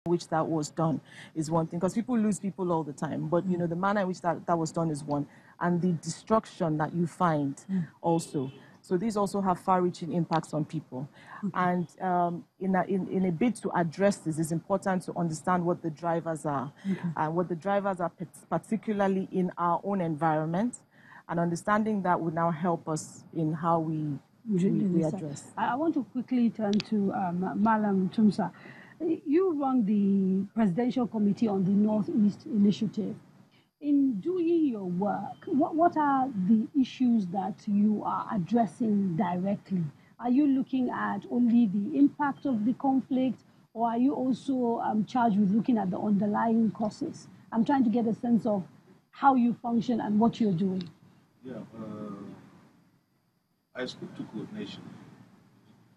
which that was done is one thing, because people lose people all the time, but you know, the manner in which that was done is one, and the destruction that you find also. So these also have far-reaching impacts on people. And in a bid to address this, it's important to understand what the drivers are, and what the drivers are, particularly in our own environment, and understanding that would now help us in how we address. I want to quickly turn to Malam Tumsa. You run the Presidential Committee on the Northeast Initiative. In doing your work, what are the issues that you are addressing directly? Are you looking at only the impact of the conflict, or are you also charged with looking at the underlying causes? I'm trying to get a sense of how you function and what you're doing. Yeah, I speak to coordination.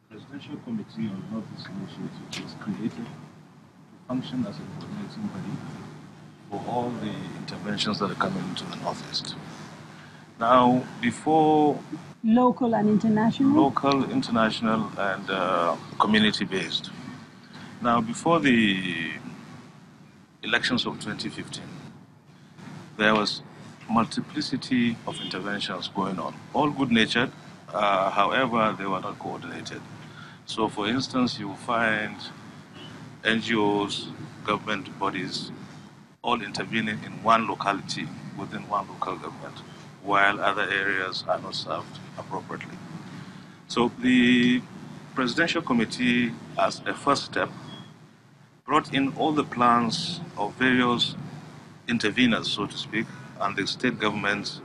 The Presidential Committee on Northeast Initiative was created to function as a coordinating body for all the interventions that are coming into the Northeast. Now, before... Local and international? Local, international, and community-based. Now, before the elections of 2015, there was multiplicity of interventions going on, all good-natured, however, they were not coordinated. So, for instance, you will find NGOs, government bodies, all intervening in one locality within one local government, while other areas are not served appropriately. So the Presidential Committee, as a first step, brought in all the plans of various interveners, so to speak, and the state governments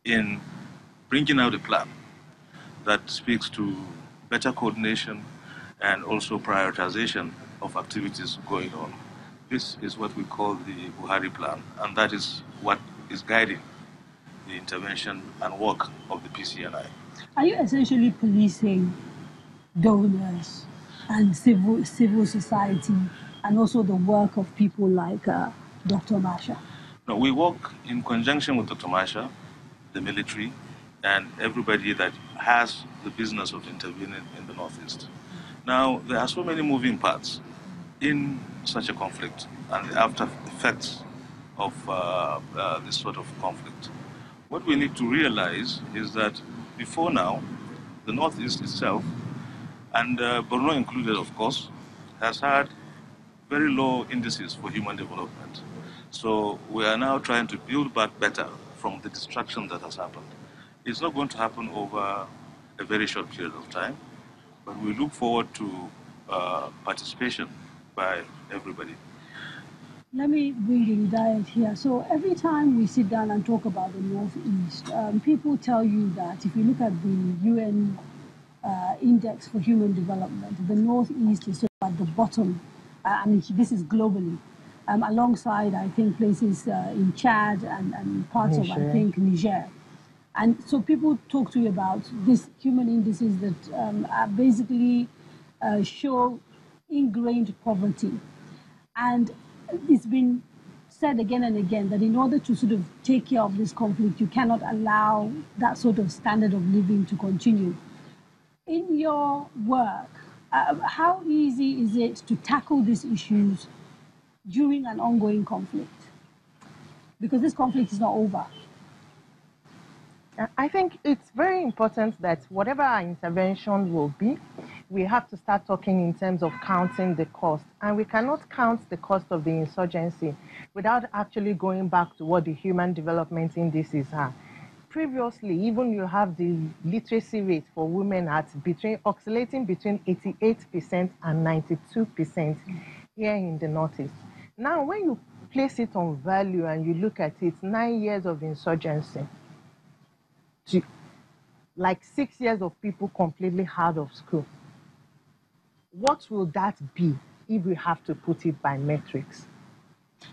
in bringing out a plan that speaks to better coordination and also prioritization of activities going on. This is what we call the Buhari Plan, and that is what is guiding the intervention and work of the PCNI. Are you essentially policing donors and civil society, and also the work of people like Dr. Masha? No, we work in conjunction with Dr. Masha, the military, and everybody that has the business of intervening in the Northeast. Now, there are so many moving parts in such a conflict and the after effects of this sort of conflict. What we need to realize is that before now, the Northeast itself, and Borno included, of course, has had very low indices for human development. So we are now trying to build back better from the destruction that has happened. It's not going to happen over a very short period of time, but we look forward to participation by everybody. Let me bring in Diet here. So every time we sit down and talk about the Northeast, people tell you that if you look at the UN Index for Human Development, the Northeast is at the bottom. I mean, this is globally, alongside, I think, places in Chad and parts of, I think, Niger. And so people talk to you about these human indices that basically show ingrained poverty. And it's been said again and again that in order to sort of take care of this conflict, you cannot allow that sort of standard of living to continue. In your work, how easy is it to tackle these issues during an ongoing conflict? Because this conflict is not over. I think it's very important that whatever our intervention will be, we have to start talking in terms of counting the cost. And we cannot count the cost of the insurgency without actually going back to what the human development indices are. Previously, even you have the literacy rate for women at oscillating between 88% and 92% here in the Northeast. Now, when you place it on value and you look at it, 9 years of insurgency, like 6 years of people completely out of school. What will that be if we have to put it by metrics?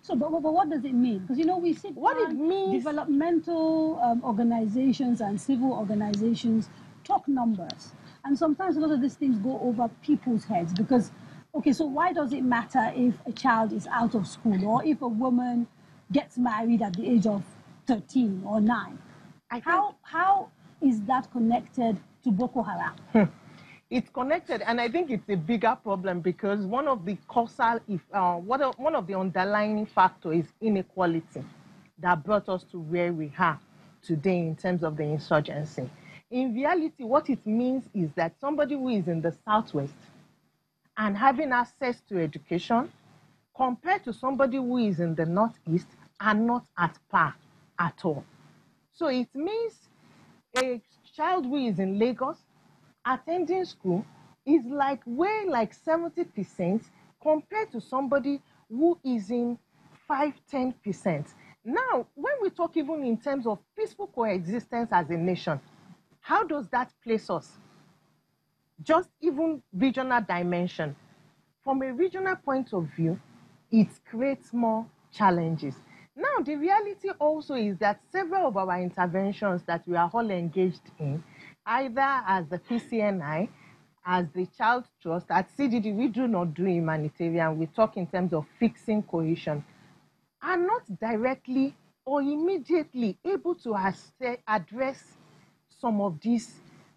So, but what does it mean? Because, you know, we see what it means. Developmental organizations and civil organizations talk numbers. And sometimes a lot of these things go over people's heads because, okay, so why does it matter if a child is out of school or if a woman gets married at the age of 13 or 9? How is that connected to Boko Haram? it's connected, and I think it's a bigger problem because one of the one of the underlying factors is inequality that brought us to where we are today in terms of the insurgency. In reality, what it means is that somebody who is in the Southwest and having access to education compared to somebody who is in the Northeast are not at par at all. So it means a child who is in Lagos attending school is like 70% compared to somebody who is in 5-10%. Now, when we talk even in terms of peaceful coexistence as a nation, how does that place us? Just even regional dimension. From a regional point of view, it creates more challenges. Now, the reality also is that several of our interventions that we are all engaged in, either as the PCNI, as the Child Trust, at CDD, we do not do humanitarian, we talk in terms of fixing cohesion, are not directly or immediately able to address some of these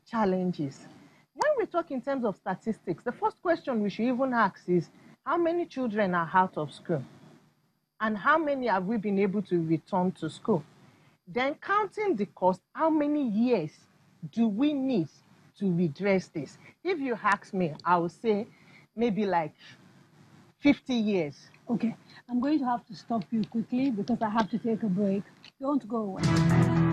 challenges. When we talk in terms of statistics, the first question we should even ask is, how many children are out of school? And how many have we been able to return to school? Then counting the cost, how many years do we need to redress this? If you ask me, I would say maybe like 50 years. Okay, I'm going to have to stop you quickly because I have to take a break. Don't go away.